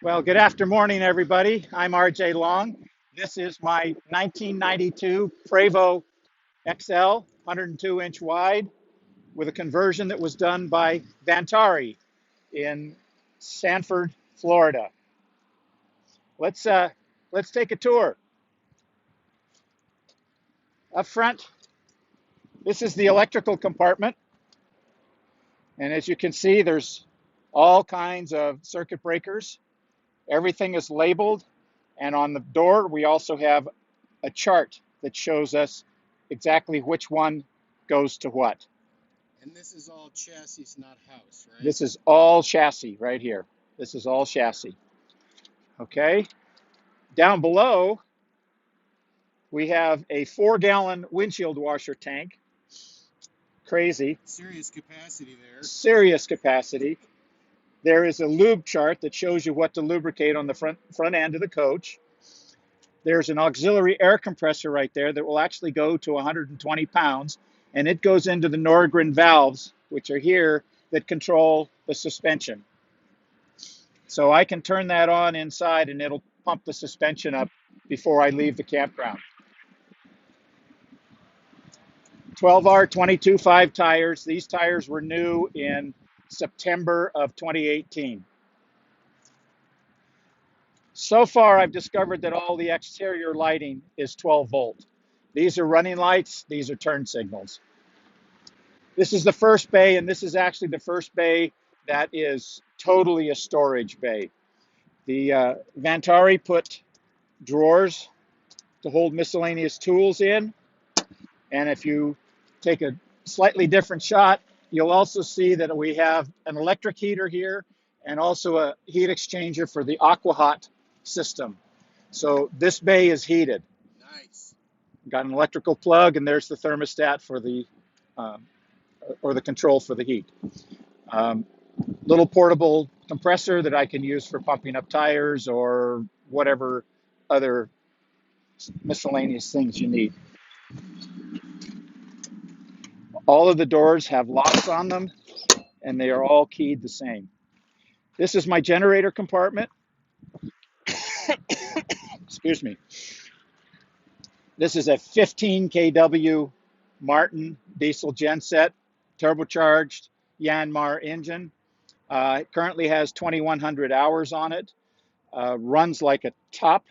Well, good afternoon, everybody. I'm RJ Long. This is my 1992 Prevost XL, 102-inch wide, with a conversion that was done by Vantare in Sanford, Florida. Let's let's take a tour. Up front, this is the electrical compartment, and as you can see, there's all kinds of circuit breakers. Everything is labeled, and on the door, we also have a chart that shows us exactly which one goes to what. And this is all chassis, not house, right? This is all chassis right here. This is all chassis. Okay. Down below, we have a 4-gallon windshield washer tank. Crazy. Serious capacity there. Serious capacity. There is a lube chart that shows you what to lubricate on the front end of the coach. There's an auxiliary air compressor right there that will actually go to 120 pounds, and it goes into the Nordgren valves, which are here, that control the suspension. So I can turn that on inside, and it'll pump the suspension up before I leave the campground. 12R 22.5 tires. These tires were new in September of 2018. So far, I've discovered that all the exterior lighting is 12 volt. These are running lights, these are turn signals. This is the first bay, and this is actually the first bay that is totally a storage bay. The Vantare put drawers to hold miscellaneous tools in, and if you take a slightly different shot, you'll also see that we have an electric heater here and also a heat exchanger for the AquaHot system. So this bay is heated. Nice. Got an electrical plug, and there's the thermostat for the or the control for the heat. Little portable compressor that I can use for pumping up tires or whatever other miscellaneous things you need. All of the doors have locks on them, and they are all keyed the same. This is my generator compartment. Excuse me. This is a 15 kW Martin diesel genset, turbocharged Yanmar engine. It currently has 2,100 hours on it. Runs like a top.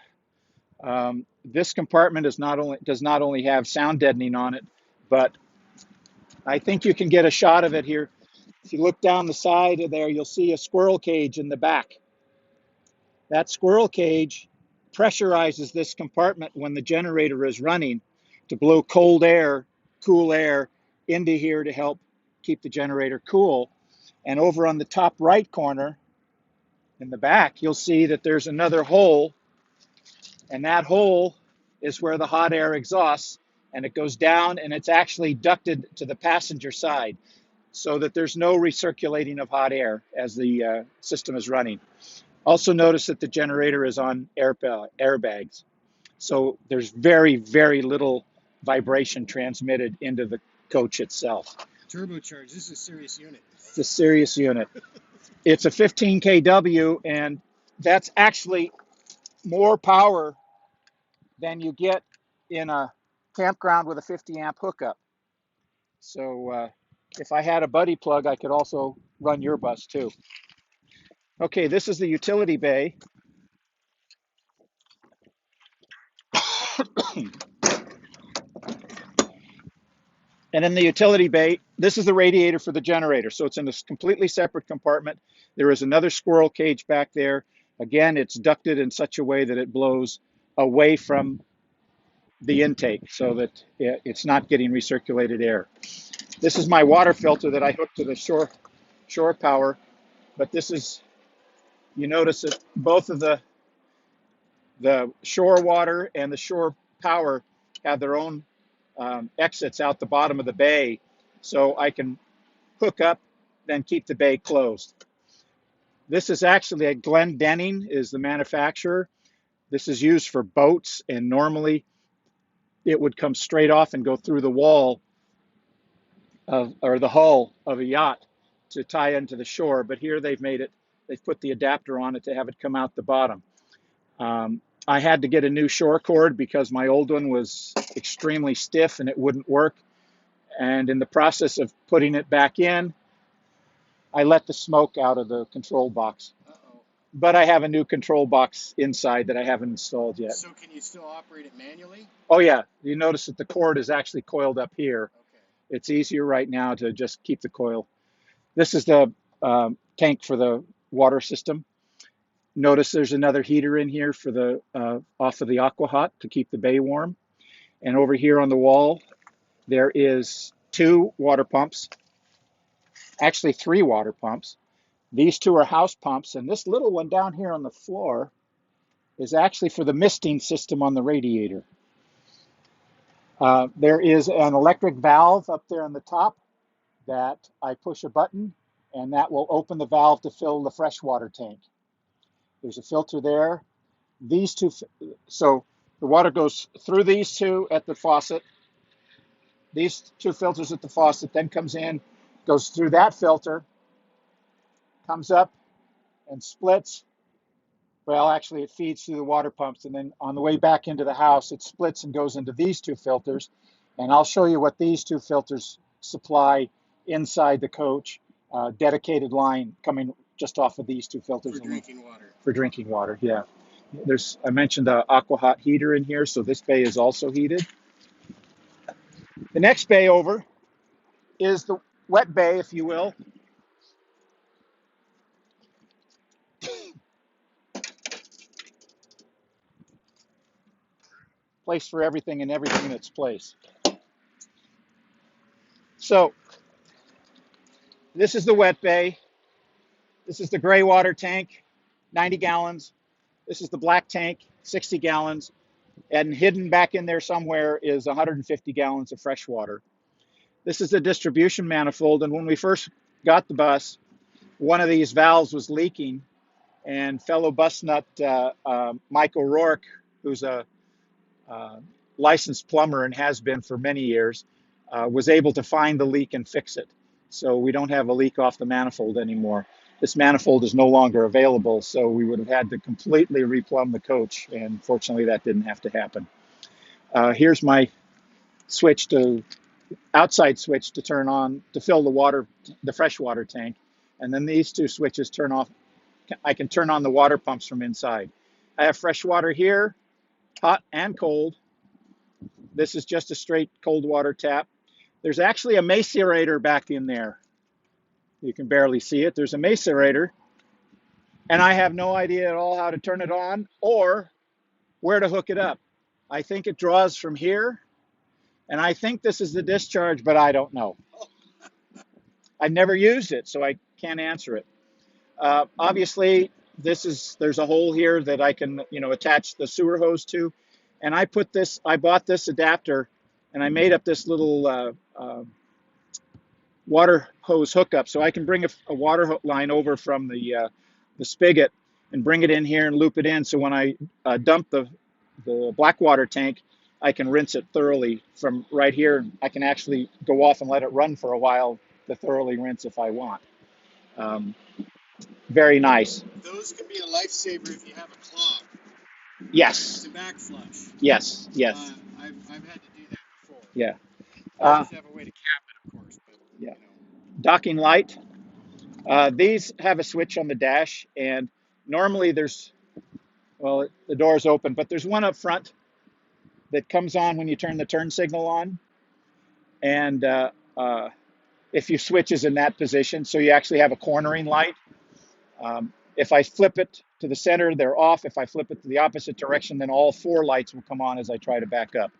This compartment does not only have sound deadening on it, but I think you can get a shot of it here. If you look down the side of there, you'll see a squirrel cage in the back. That squirrel cage pressurizes this compartment when the generator is running to blow cold air, cool air into here to help keep the generator cool. And over on the top right corner in the back, you'll see that there's another hole, and that hole is where the hot air exhausts, and it goes down, and it's actually ducted to the passenger side so that there's no recirculating of hot air as the system is running. Also notice that the generator is on airbags. So there's very, very little vibration transmitted into the coach itself. Turbocharged. This is a serious unit. It's a serious unit. It's a 15 kW, and that's actually more power than you get in a campground with a 50 amp hookup. So if I had a buddy plug, I could also run your bus too. Okay, this is the utility bay. And in the utility bay, this is the radiator for the generator. So it's in a completely separate compartment. There is another squirrel cage back there. Again, it's ducted in such a way that it blows away from the intake so that it's not getting recirculated air. This is my water filter that I hooked to the shore power. But this is, you notice that both of the shore water and the shore power have their own exits out the bottom of the bay, so I can hook up, then keep the bay closed. This is actually a Glendenning is the manufacturer. This is used for boats, and normally it would come straight off and go through the wall or the hull of a yacht to tie into the shore, but here they've made it They've put the adapter on it to have it come out the bottom. I had to get a new shore cord because my old one was extremely stiff and it wouldn't work. And in the process of putting it back in, I let the smoke out of the control box. Uh-oh. But I have a new control box inside that I haven't installed yet. So can you still operate it manually? Oh yeah, you notice that the cord is actually coiled up here. Okay. It's easier right now to just keep the coil. This is the tank for the water system. Notice there's another heater in here for the off of the aqua hot to keep the bay warm. And over here on the wall, there is 2 water pumps, actually 3 water pumps. These 2 are house pumps, and this little one down here on the floor is actually for the misting system on the radiator. There is an electric valve up there on the top that I push a button, and that will open the valve to fill the freshwater tank. There's a filter there. These 2, so the water goes through these 2 at the faucet. These 2 filters at the faucet, then comes in, goes through that filter, comes up and splits. Well, actually, it feeds through the water pumps, and then on the way back into the house, it splits and goes into these 2 filters. And I'll show you what these 2 filters supply inside the coach. Dedicated line coming just off of these 2 filters. For drinking water. For drinking water, yeah. I mentioned the aqua hot heater in here, so this bay is also heated. The next bay over is the wet bay, if you will. Place for everything and everything in its place. So this is the wet bay. This is the gray water tank, 90 gallons. This is the black tank, 60 gallons. And hidden back in there somewhere is 150 gallons of fresh water. This is the distribution manifold. And when we first got the bus, one of these valves was leaking. And fellow bus nut Mike O'Rourke, who's a licensed plumber and has been for many years, was able to find the leak and fix it. So we don't have a leak off the manifold anymore. This manifold is no longer available, so we would have had to completely replumb the coach, and fortunately that didn't have to happen. Here's my switch outside switch to turn on, to fill the fresh water tank, and then these 2 switches turn off. I can turn on the water pumps from inside. I have fresh water here, hot and cold. This is just a straight cold water tap. There's actually a macerator back in there. You can barely see it. There's a macerator, and I have no idea at all how to turn it on or where to hook it up. I think it draws from here, and I think this is the discharge, but I don't know. I've never used it, so I can't answer it. Obviously, there's a hole here that I can, attach the sewer hose to, and I bought this adapter, and I made up this little water hose hookup, so I can bring a water line over from the spigot and bring it in here and loop it in. So when I dump the black water tank, I can rinse it thoroughly from right here. I can actually go off and let it run for a while to thoroughly rinse if I want. Very nice. Those can be a lifesaver if you have a clog. Yes. To backflush. Yes. I've had to do that before. Yeah. I just have a way to cap it, of course. But, yeah. Docking light. These have a switch on the dash, and normally the door's open, but there's one up front that comes on when you turn the turn signal on, and if you switch is in that position, so you actually have a cornering light. If I flip it to the center, they're off. If I flip it to the opposite direction, then all 4 lights will come on as I try to back up.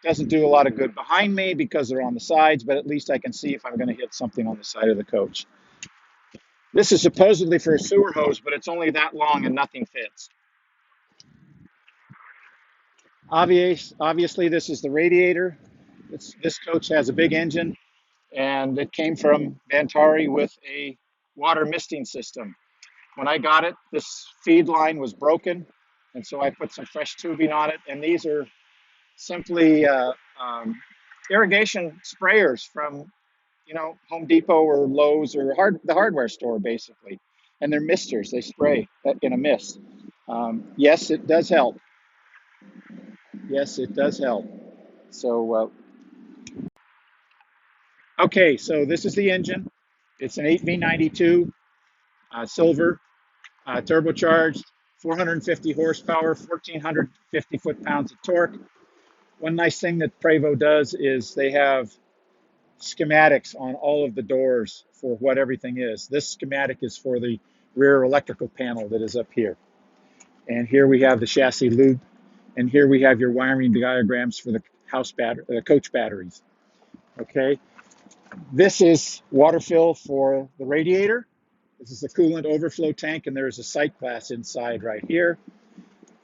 Doesn't do a lot of good behind me because they're on the sides, but at least I can see if I'm going to hit something on the side of the coach. This is supposedly for a sewer hose, but it's only that long and nothing fits. Obviously, this is the radiator. This coach has a big engine, and it came from Vantare with a water misting system. When I got it, this feed line was broken, and so I put some fresh tubing on it, and these are simply irrigation sprayers from Home Depot or Lowe's or the hardware store, basically. and they're misters. They spray in a mist. Yes, it does help. Yes, it does help. So, okay, so this is the engine. It's an 8V92 silver, turbocharged, 450 horsepower, 1,450 foot-pounds of torque. One nice thing that Prevost does is they have schematics on all of the doors for what everything is. This schematic is for the rear electrical panel that is up here. And here we have the chassis loop, and here we have your wiring diagrams for the coach batteries. Okay, this is water fill for the radiator. This is the coolant overflow tank, and there is a sight glass inside right here.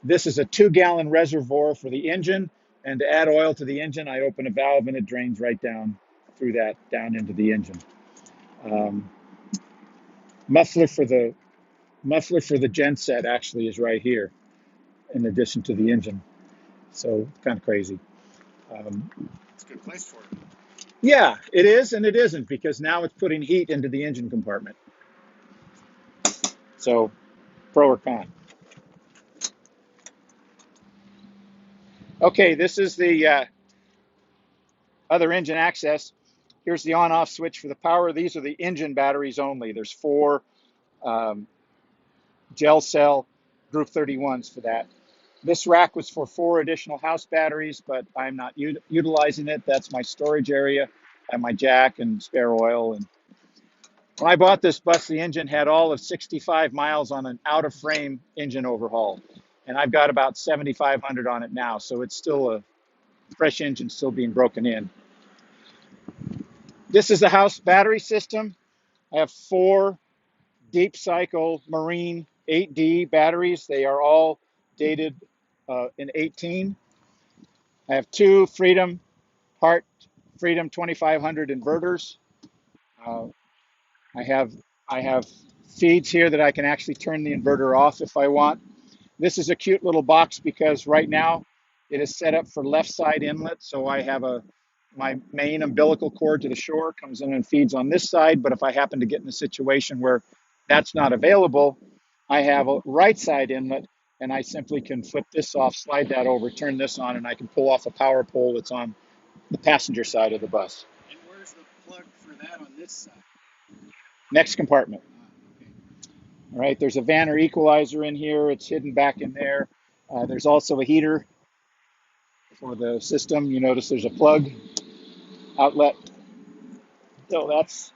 This is a 2-gallon reservoir for the engine, and to add oil to the engine, I open a valve and it drains right down through that down into the engine. Um, muffler for the genset actually is right here, in addition to the engine. So kind of crazy. It's a good place for it. Yeah, it is and it isn't, because now it's putting heat into the engine compartment. So pro or con. Okay, this is the other engine access. Here's the on-off switch for the power. These are the engine batteries only. There's 4 um, gel cell group 31s for that. This rack was for 4 additional house batteries, but I'm not utilizing it. That's my storage area. I have my jack and spare oil. And when I bought this bus, the engine had all of 65 miles on an out-of-frame engine overhaul. And I've got about 7,500 on it now, so it's still a fresh engine still being broken in. This is the house battery system. I have 4 deep cycle marine 8D batteries. They are all dated in 18. I have 2 Freedom 2500 inverters. Uh, I have feeds here that I can actually turn the inverter off if I want. This is a cute little box because right now it is set up for left side inlet. So I have my main umbilical cord to the shore comes in and feeds on this side. But if I happen to get in a situation where that's not available, I have a right side inlet, and I simply can flip this off, slide that over, turn this on, and I can pull off a power pole that's on the passenger side of the bus. And where's the plug for that on this side? Next compartment. Okay. All right, there's a Vantare equalizer in here. It's hidden back in there. There's also a heater for the system. You notice there's a plug outlet. So that's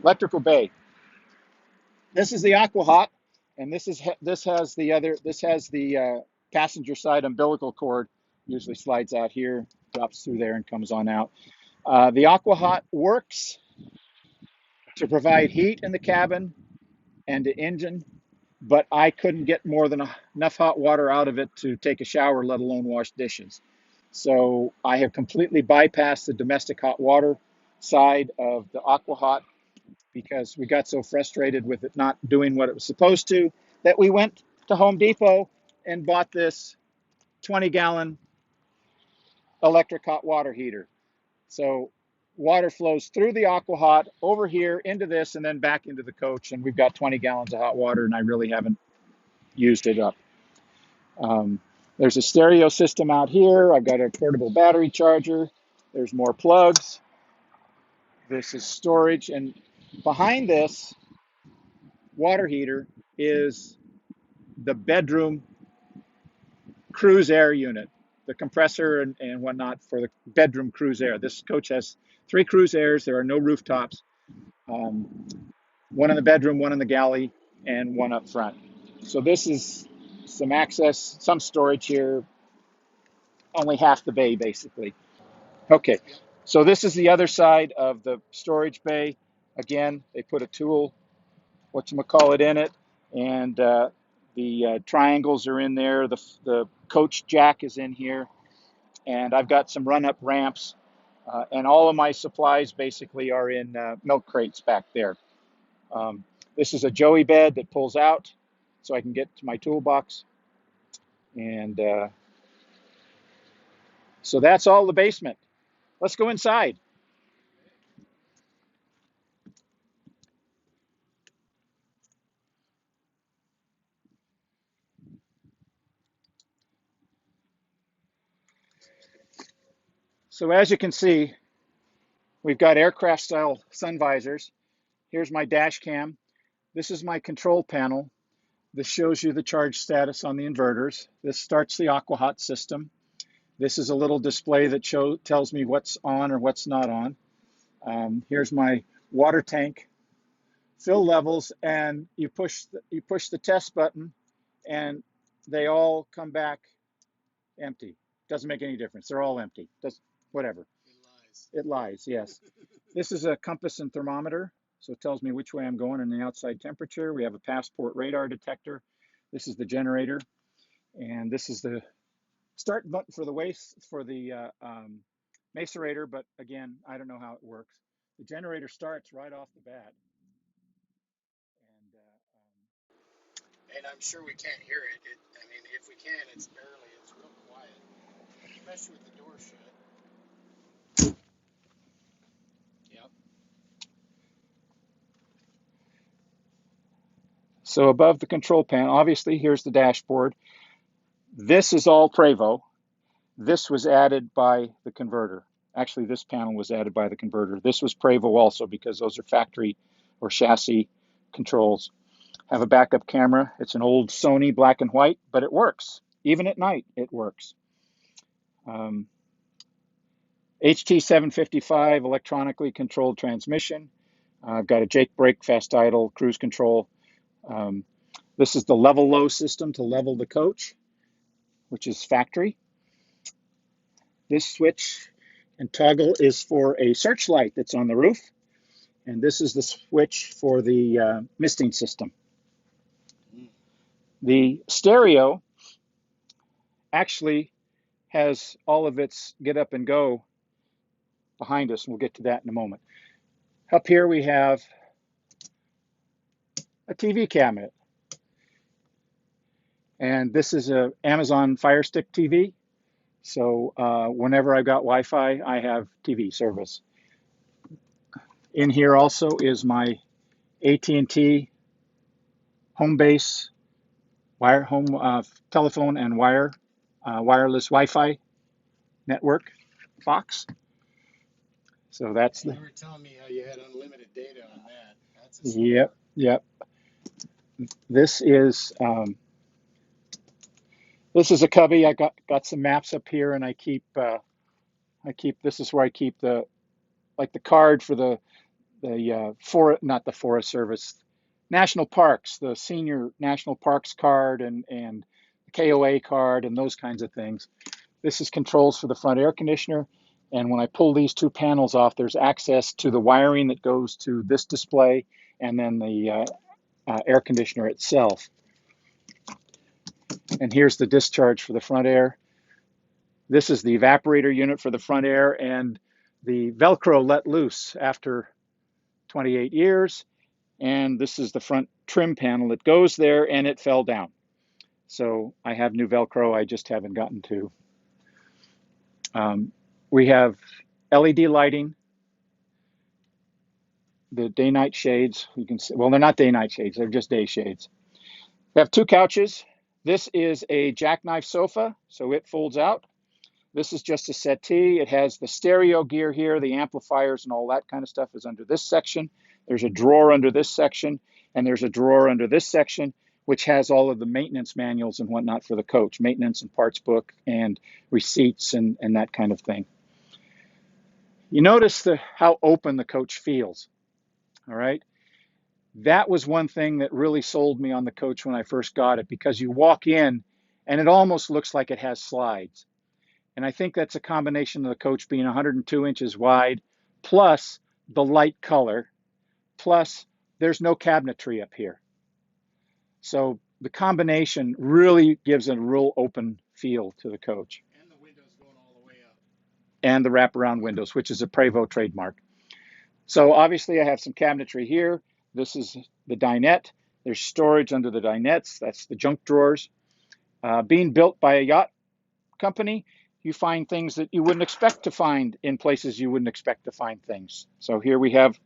electrical bay. This is the aqua hot, and this has the passenger side umbilical cord. Usually slides out here, drops through there, and comes on out. The aqua hot works to provide heat in the cabin and the engine, but I couldn't get more than enough hot water out of it to take a shower, let alone wash dishes. So I have completely bypassed the domestic hot water side of the aqua hot because we got so frustrated with it not doing what it was supposed to that we went to Home Depot and bought this 20-gallon electric hot water heater. So water flows through the aqua hot over here into this and then back into the coach, and we've got 20 gallons of hot water, and I really haven't used it up. There's a stereo system out here. I've got a portable battery charger. There's more plugs. This is storage, and behind this water heater is the bedroom cruise air unit, the compressor and whatnot for the bedroom cruise air. This coach has 3 cruise airs. There are no rooftops. One in the bedroom, one in the galley, and one up front. So this is some access, some storage here, only half the bay basically. Okay, so this is the other side of the storage bay. Again, they put a tool, whatchamacallit, in it, and the triangles are in there. The coach jack is in here, and I've got some run-up ramps, and all of my supplies basically are in milk crates back there. This is a joey bed that pulls out so I can get to my toolbox. And so that's all the basement. Let's go inside. So as you can see, we've got aircraft style sun visors. Here's my dash cam. This is my control panel. This shows you the charge status on the inverters. This starts the aqua-hot system. This is a little display that tells me what's on or what's not on. Here's my water tank fill levels, and you push the test button, and they all come back empty. Doesn't make any difference. They're all empty. Whatever. It lies. It lies. Yes. This is a compass and thermometer, so it tells me which way I'm going and the outside temperature. We have a passport radar detector. This is the generator, and this is the start button for the Macerator. But again, I don't know how it works. The generator starts right off the bat, and And I'm sure we can't hear it. I mean, if we can, it's real quiet, especially with the door shut. Yep. so above the control panel, obviously, here's the dashboard. This is all Prevost. This was added by the converter. Actually, this panel was added by the converter. This was Prevost also because those are factory or chassis controls. Have a backup camera. It's an old Sony black and white, but it works. Even at night, it works. HT755 electronically controlled transmission. I've got a Jake brake, fast idle, cruise control. This is the level low system to level the coach, which is factory. This switch and toggle is for a searchlight that's on the roof. And this is the switch for the misting system. The stereo actually has all of its get up and go behind us, and we'll get to that in a moment. Up here we have a TV cabinet. And this is a Amazon Fire Stick TV. So whenever I've got Wi-Fi, I have TV service. In here also is my AT&T home base telephone and wireless Wi-Fi network box. So that's You were telling me how you had unlimited data on that. That's a yep, yep. This is a cubby. I got some maps up here, and I keep this is where I keep the card for the not the Forest Service, national parks, the senior national parks card and KOA card and those kinds of things. This is controls for the front air conditioner. And when I pull these two panels off, there's access to the wiring that goes to this display and then the air conditioner itself. And here's the discharge for the front air. This is the evaporator unit for the front air, and the Velcro let loose after 28 years. And this is the front trim panel that goes there, and it fell down. So I have new Velcro, I just haven't gotten to. We have LED lighting, the day-night shades. You can see, well, they're not day-night shades, they're just day shades. We have two couches. This is a Jackknife Sofa, so it folds out. This is just a settee. It has the stereo gear here, the amplifiers and all that kind of stuff is under this section. There's a drawer under this section, and there's a drawer under this section, which has all of the maintenance manuals and whatnot for the coach, maintenance and parts book and receipts and that kind of thing. You notice how open the coach feels, all right? That was one thing that really sold me on the coach when I first got it, because you walk in and it almost looks like it has slides. And I think that's a combination of the coach being 102 inches wide, plus the light color, plus there's no cabinetry up here. So the combination really gives a real open feel to the coach. And the windows going all the way up. And the wraparound windows, which is a Prevost trademark. So obviously I have some cabinetry here. This is the dinette. There's storage under the dinettes. That's the junk drawers. Being built by a yacht company, you find things that you wouldn't expect to find in places you wouldn't expect to find things. So here we have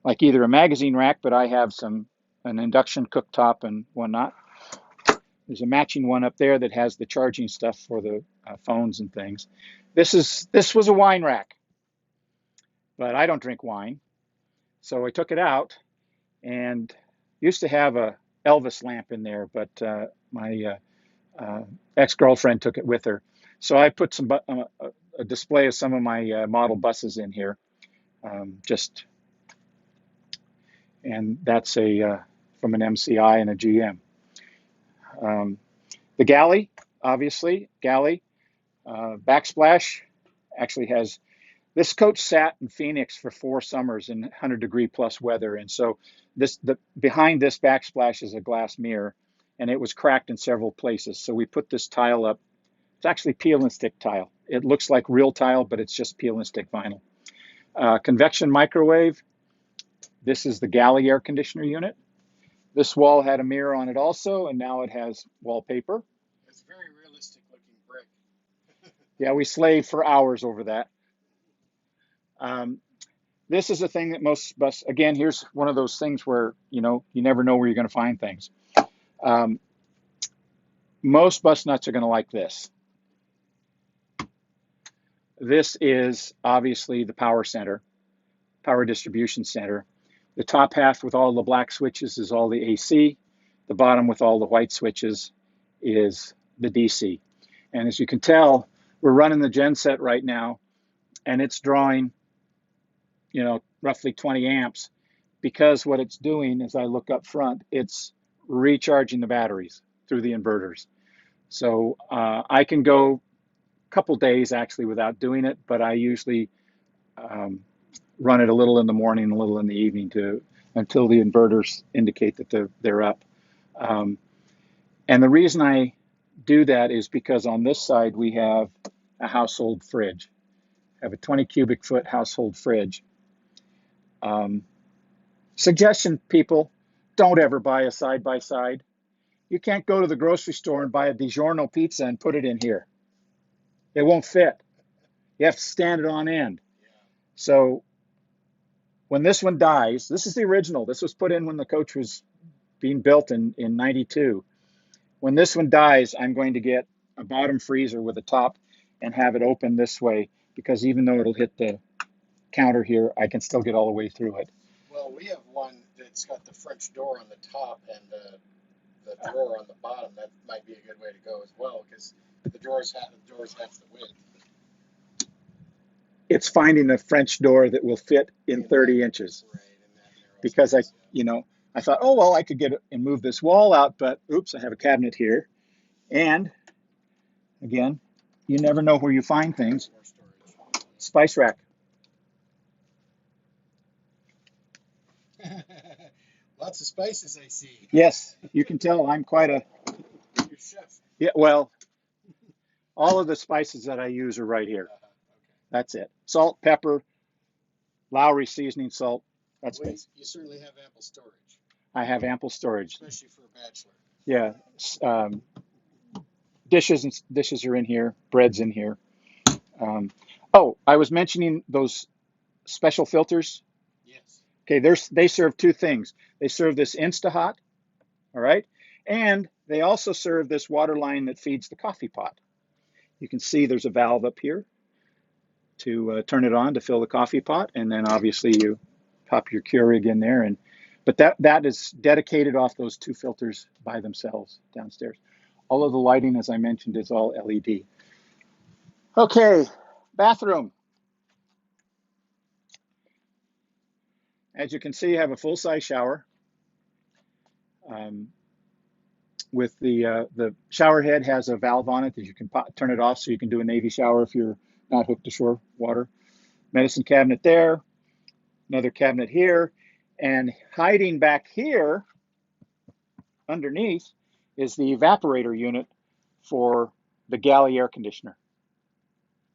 like either a magazine rack, but I have an induction cooktop and whatnot. There's a matching one up there that has the charging stuff for the phones and things. This was a wine rack, but I don't drink wine, so I took it out and used to have a Elvis lamp in there, but my ex-girlfriend took it with her. So I put a display of some of my model buses in here. Just and that's a from an MCI and a GM. The Galley, obviously, Galley backsplash actually has this coach sat in Phoenix for 4 summers in 100-degree plus weather, and so behind this backsplash is a glass mirror, and it was cracked in several places. So we put this tile up. It's actually peel and stick tile. It looks like real tile, but it's just peel and stick vinyl. Convection microwave. This is the Galley air conditioner unit. This wall had a mirror on it also, and now it has wallpaper. It's very realistic looking brick. Yeah, we slaved for hours over that. This is a thing that most bus, again, here's one of those things where, you never know where you're going to find things. Most bus nuts are going to like this. This is obviously the power center, power distribution center. The top half with all the black switches is all the AC. The bottom with all the white switches is the DC. And as you can tell, we're running the genset right now, and it's drawing, roughly 20 amps, because what it's doing, as I look up front, it's recharging the batteries through the inverters. So I can go a couple days actually without doing it, but I usually run it a little in the morning, a little in the evening until the inverters indicate that they're up. And the reason I do that is because on this side we have a household fridge. I have a 20 cubic foot household fridge. Suggestion, people, don't ever buy a side-by-side. You can't go to the grocery store and buy a DiGiorno pizza and put it in here. It won't fit. You have to stand it on end. Yeah. So when this one dies, this is the original. This was put in when the coach was being built in 92. When this one dies, I'm going to get a bottom freezer with a top and have it open this way, because even though it'll hit the counter here, I can still get all the way through it. Well, we have one that's got the French door on the top and the drawer on the bottom. That might be a good way to go as well, because the door's half the width. It's finding a French door that will fit in 30 inches. Right, in that narrow Because space, I thought, oh, well, I could get it and move this wall out, but oops, I have a cabinet here. And again, you never know where you find things. more storage. Spice rack. Lots of spices I see. Yes, you can tell I'm quite a, You're a chef. yeah, well, all of the spices that I use are right here. Okay. That's it. Salt, pepper, Lowry seasoning salt. That's Well, basic. you certainly have ample storage, I have ample storage. especially for a bachelor. Yeah. Dishes are in here. Bread's in here. Oh, I was mentioning those special filters. Yes. Okay, they serve two things. They serve this Insta-Hot, all right? And they also serve this water line that feeds the coffee pot. You can see there's a valve up here to turn it on to fill the coffee pot, and then obviously you pop your Keurig in there. But that is dedicated off those two filters by themselves downstairs. All of the lighting, as I mentioned, is all LED. Okay, bathroom. As you can see, I have a full-size shower. With the shower head has a valve on it that you can turn it off, so you can do a Navy shower if you're not hooked to shore water. Medicine cabinet there, another cabinet here, and hiding back here underneath is the evaporator unit for the Galley air conditioner.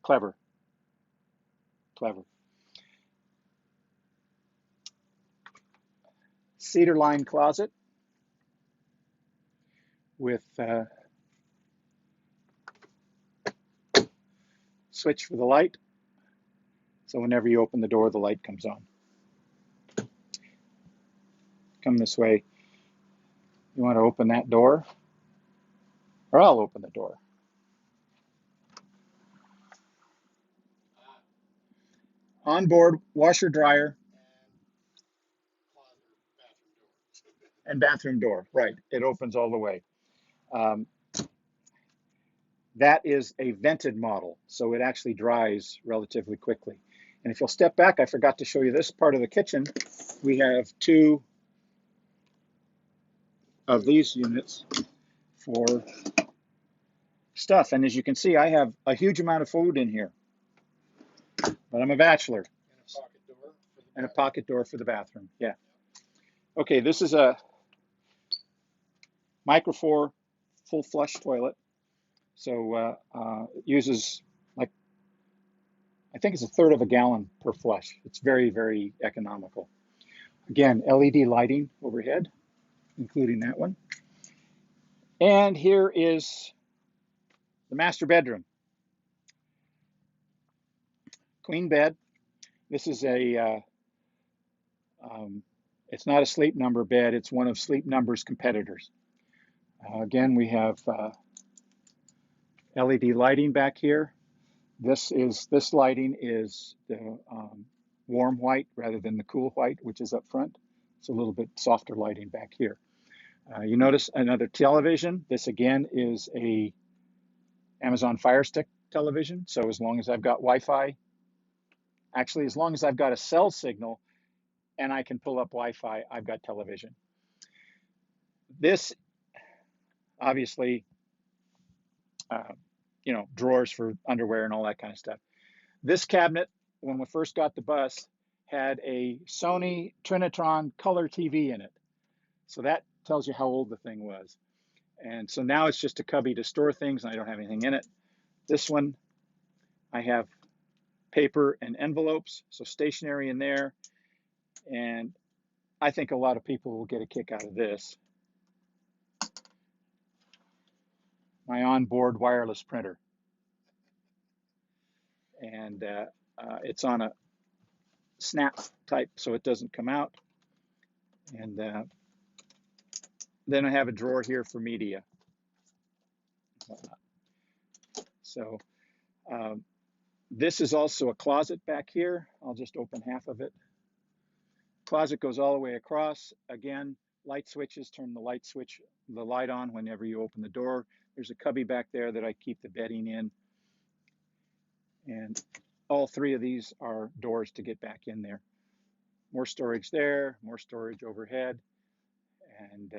Clever. Clever. Cedar lined closet with switch for the light. So whenever you open the door, the light comes on. Come this way. You want to open that door. Or I'll open the door. Ah, Onboard washer dryer and closet, bathroom door. and bathroom door. Right. It opens all the way. Um, that is a vented model, so it actually dries relatively quickly. And if you'll step back, I forgot to show you this part of the kitchen. We have two of these units for stuff. And as you can see, I have a huge amount of food in here, but I'm a bachelor. And a pocket door for the And a bathroom. pocket door for the bathroom. Yeah. Yep. Okay, this is a micro four full flush toilet. So it uses like, I think it's a third of a gallon per flush. It's very, very economical. Again, LED lighting overhead, including that one. And here is the master bedroom. Queen bed. This is um, it's not a Sleep Number bed. It's one of Sleep Number's competitors. Again, we have LED lighting back here. This lighting is the warm white rather than the cool white, which is up front. It's a little bit softer lighting back here. You notice another television. This again is a Amazon Fire Stick television. So as long as I've got Wi-Fi, actually as long as I've got a cell signal and I can pull up Wi-Fi, I've got television. This obviously, uh, drawers for underwear and all that kind of stuff. This cabinet, when we first got the bus, had a Sony Trinitron color TV in it. So that tells you how old the thing was. And so now it's just a cubby to store things, and I don't have anything in it. This one, I have paper and envelopes, so stationery in there. And I think a lot of people will get a kick out of this. My onboard wireless printer. And it's on a snap type, so it doesn't come out. And then I have a drawer here for media. So um, this is also a closet back here. I'll just open half of it. Closet goes all the way across. Again, light switches, turn the light on whenever you open the door. There's a cubby back there that I keep the bedding in. And all three of these are doors to get back in there. More storage there, more storage overhead. And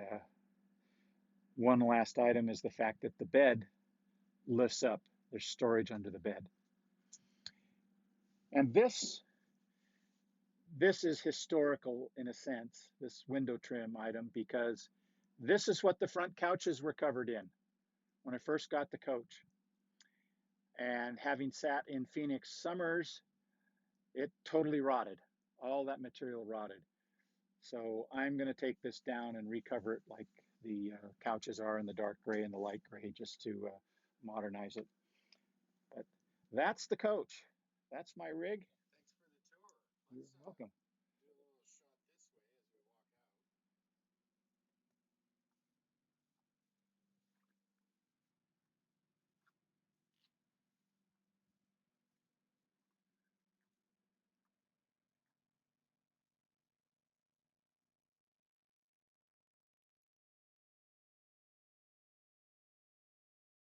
one last item is the fact that the bed lifts up. There's storage under the bed. And this is historical in a sense, this window trim item, because this is what the front couches were covered in when I first got the coach. And having sat in Phoenix summers, it totally rotted. All that material rotted. So I'm going to take this down and recover it like the couches are in the dark gray and the light gray, just to modernize it. But that's the coach. That's my rig. Thanks for the tour. You're Let's welcome.